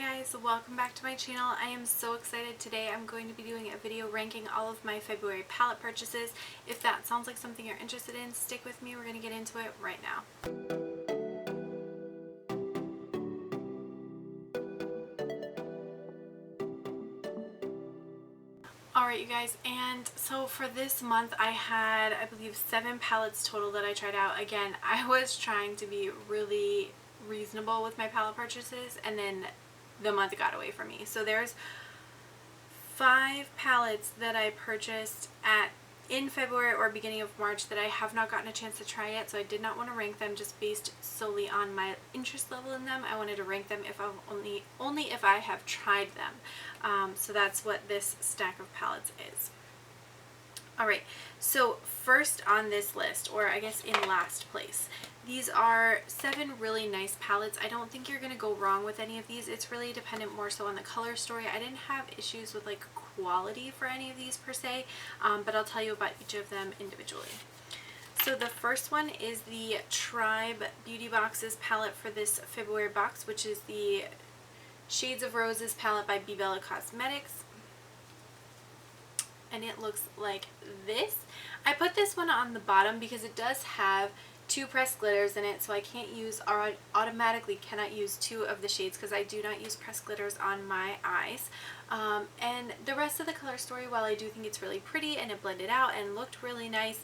guys, welcome back to my channel. I am so excited. Today I'm going to be doing a video ranking all of my February palette purchases. If that sounds like something you're interested in, stick with me. We're going to get into it right now. Alright you guys, and so for this month I had, I believe, 7 palettes total that I tried out. Again, I was trying to be really reasonable with my palette purchases, and then the month got away from me. So there's 5 palettes that I purchased in February or beginning of March that I have not gotten a chance to try yet, so I did not want to rank them just based solely on my interest level in them. I wanted to rank them if I've only if I have tried them. So that's what this stack of palettes is. Alright, so first on this list, or I guess in last place, these are 7 really nice palettes. I don't think you're going to go wrong with any of these. It's really dependent more so on the color story. I didn't have issues with like quality for any of these per se, but I'll tell you about each of them individually. So the first one is the Tribe Beauty Boxes palette for this February box, which is the Shades of Roses palette by My Cosmetics. And it looks like this. I put this one on the bottom because it does have 2 pressed glitters in it, so I can't use, or automatically cannot use 2 of the shades because I do not use pressed glitters on my eyes. And the rest of the color story, while I do think it's really pretty and it blended out and looked really nice,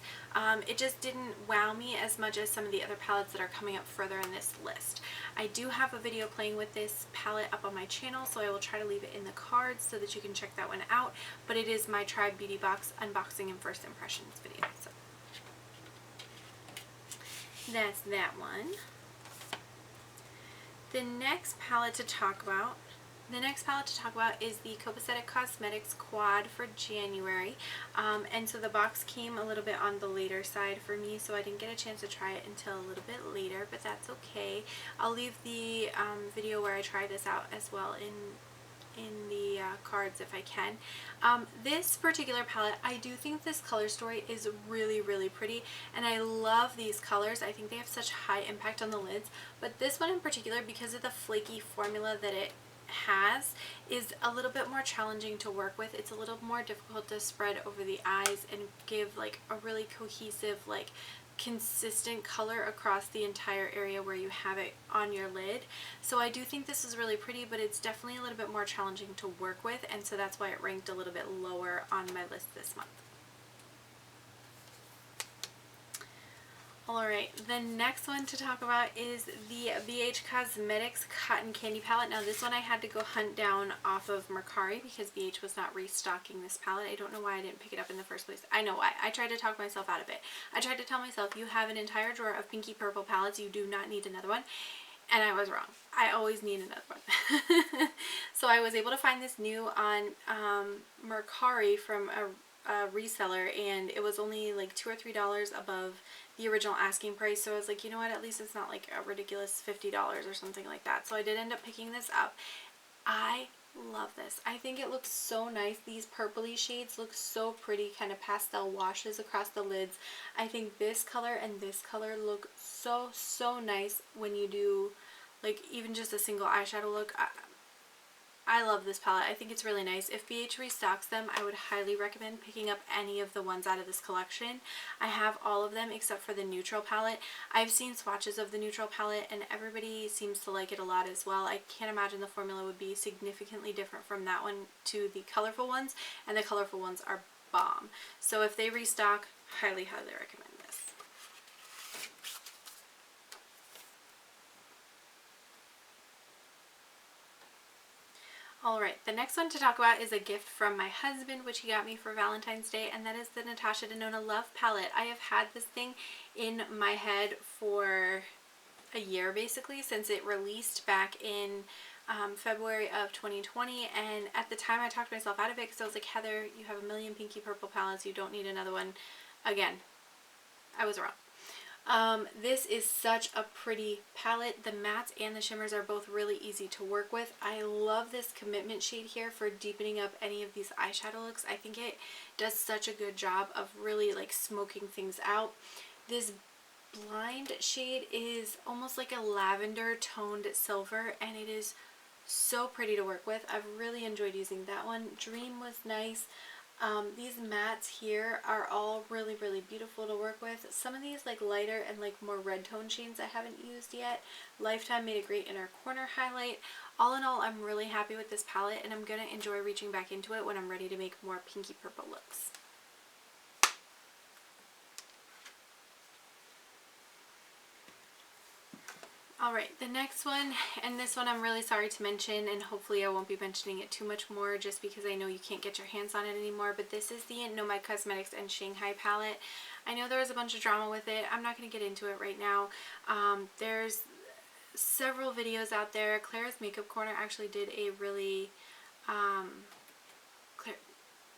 it just didn't wow me as much as some of the other palettes that are coming up further in this list. I do have a video playing with this palette up on my channel, so I will try to leave it in the cards so that you can check that one out, but it is my Tribe Beauty Box unboxing and first impressions video. So that's that one. The next palette to talk about is the Copacetic Cosmetics Quad for January. And so the box came a little bit on the later side for me, so I didn't get a chance to try it until a little bit later, but that's okay. I'll leave the video where I try this out as well in the cards if I can. This particular palette, I do think this color story is really, really pretty, and I love these colors. I think they have such high impact on the lids, but this one in particular, because of the flaky formula that it has, is a little bit more challenging to work with. It's a little more difficult to spread over the eyes and give like a really cohesive, like consistent color across the entire area where you have it on your lid. So I do think this is really pretty, but it's definitely a little bit more challenging to work with, and so that's why it ranked a little bit lower on my list this month. Alright, the next one to talk about is the BH Cosmetics Cotton Candy Palette. Now this one I had to go hunt down off of Mercari because BH was not restocking this palette. I don't know why I didn't pick it up in the first place. I know why. I tried to talk myself out of it. I tried to tell myself, you have an entire drawer of pinky purple palettes, you do not need another one. And I was wrong. I always need another one. So I was able to find this new on Mercari from a reseller, and it was only like $2 or $3 above the original asking price. So I was like, you know what, at least it's not like a ridiculous $50 or something like that. So I did end up picking this up. I love this. I think it looks so nice. These purpley shades look so pretty, kind of pastel washes across the lids. I think this color and this color look so, so nice when you do like even just a single eyeshadow look. I love this palette. I think it's really nice. If BH restocks them, I would highly recommend picking up any of the ones out of this collection. I have all of them except for the neutral palette. I've seen swatches of the neutral palette and everybody seems to like it a lot as well. I can't imagine the formula would be significantly different from that one to the colorful ones, and the colorful ones are bomb. So if they restock, highly, highly recommend this. Alright, the next one to talk about is a gift from my husband, which he got me for Valentine's Day, and that is the Natasha Denona Love Palette. I have had this thing in my head for a year, basically, since it released back in February of 2020, and at the time I talked myself out of it because I was like, Heather, you have a million pinky purple palettes, you don't need another one. Again, I was wrong. This is such a pretty palette. The mattes and the shimmers are both really easy to work with. I love this commitment shade here for deepening up any of these eyeshadow looks. I think it does such a good job of really like smoking things out. This Blind shade is almost like a lavender toned silver, and it is So pretty to work with. I've really enjoyed using that one. Dream was nice. These mattes here are all really, really beautiful to work with. Some of these like lighter and like more red tone shades I haven't used yet. Lifetime made a great inner corner highlight. All in all, I'm really happy with this palette, and I'm going to enjoy reaching back into it when I'm ready to make more pinky purple looks. Alright, the next one, and this one I'm really sorry to mention, and hopefully I won't be mentioning it too much more just because I know you can't get your hands on it anymore, but this is the Nomad Cosmetics and Shanghai palette. I know there was a bunch of drama with it. I'm not going to get into it right now. There's several videos out there. Clara's Makeup Corner actually did a really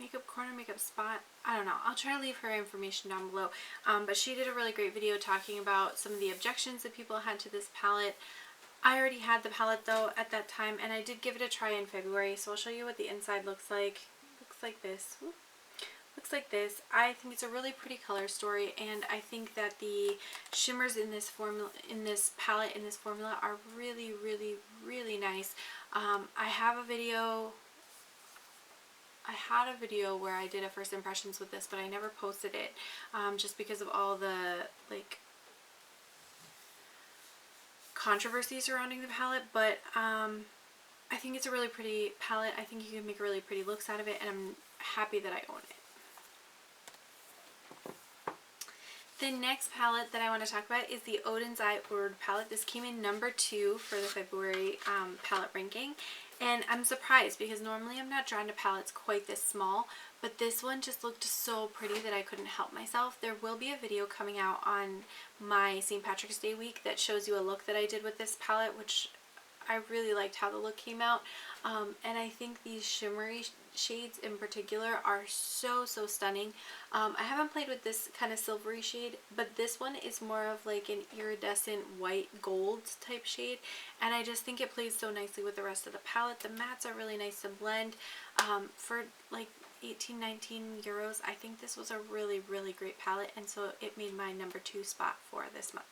Makeup Corner, Makeup Spot, I don't know. I'll try to leave her information down below. But she did a really great video talking about some of the objections that people had to this palette. I already had the palette though at that time, and I did give it a try in February, so I'll show you what the inside looks like. Looks like this. Ooh. Looks like this. I think it's a really pretty color story, and I think that the shimmers in this formula, in this palette, in this formula are really, really, really nice. I had a video where I did a first impressions with this, but I never posted it just because of all the like controversy surrounding the palette. But I think it's a really pretty palette. I think you can make really pretty looks out of it, and I'm happy that I own it. The next palette that I want to talk about is the Odins Eye palette. This came in number 2 for the February palette ranking. And I'm surprised because normally I'm not drawn to palettes quite this small, but this one just looked so pretty that I couldn't help myself. There will be a video coming out on my St. Patrick's Day week that shows you a look that I did with this palette, which I really liked how the look came out. And I think these shimmery shades in particular are so stunning. I haven't played with this kind of silvery shade, but this one is more of like an iridescent white gold type shade, and I just think it plays so nicely with the rest of the palette. The mattes are really nice to blend. For like 18-19 euros, I think this was a really great palette, and so it made my number 2 spot for this month.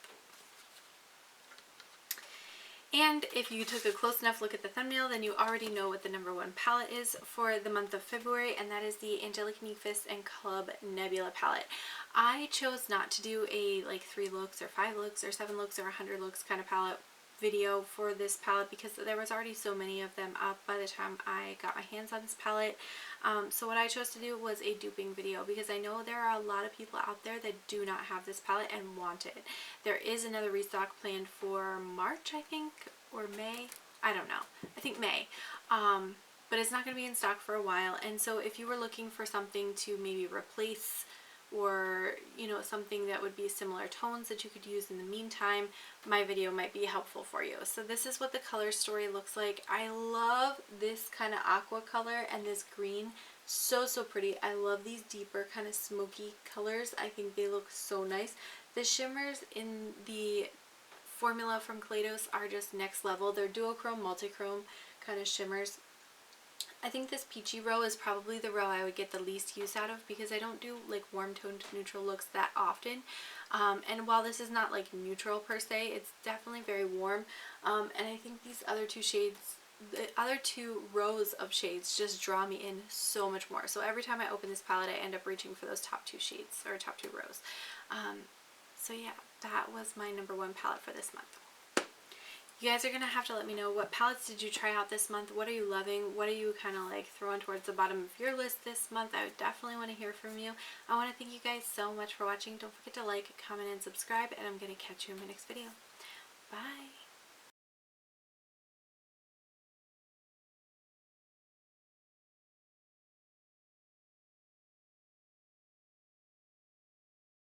And if you took a close enough look at the thumbnail, then you already know what the number 1 palette is for the month of February, and that is the Angelic Nefis and Club Nebula palette. I chose not to do a like 3 looks or 5 looks or 7 looks or 100 looks kind of palette video for this palette because there was already so many of them up by the time I got my hands on this palette. So what I chose to do was a duping video because I know there are a lot of people out there that do not have this palette and want it. There is another restock planned for March, I think, or May. I don't know. I think May. But it's not going to be in stock for a while, and so if you were looking for something to maybe replace, or you know, something that would be similar tones that you could use in the meantime, my video might be helpful for you. So this is what the color story looks like. I love this kind of aqua color and this green. So pretty. I love these deeper kind of smoky colors. I think they look so nice. The shimmers in the formula from Kaleidos are just next level. They're duochrome, multichrome kind of shimmers. I think this peachy row is probably the row I would get the least use out of because I don't do like warm toned neutral looks that often. And while this is not like neutral per se, it's definitely very warm. And I think these other 2 shades, the other 2 rows of shades just draw me in so much more. So every time I open this palette, I end up reaching for those top 2 shades or top 2 rows. So yeah, that was my number 1 palette for this month. You guys are going to have to let me know, what palettes did you try out this month? What are you loving? What are you kind of like throwing towards the bottom of your list this month? I would definitely want to hear from you. I want to thank you guys so much for watching. Don't forget to like, comment, and subscribe, and I'm going to catch you in my next video. Bye!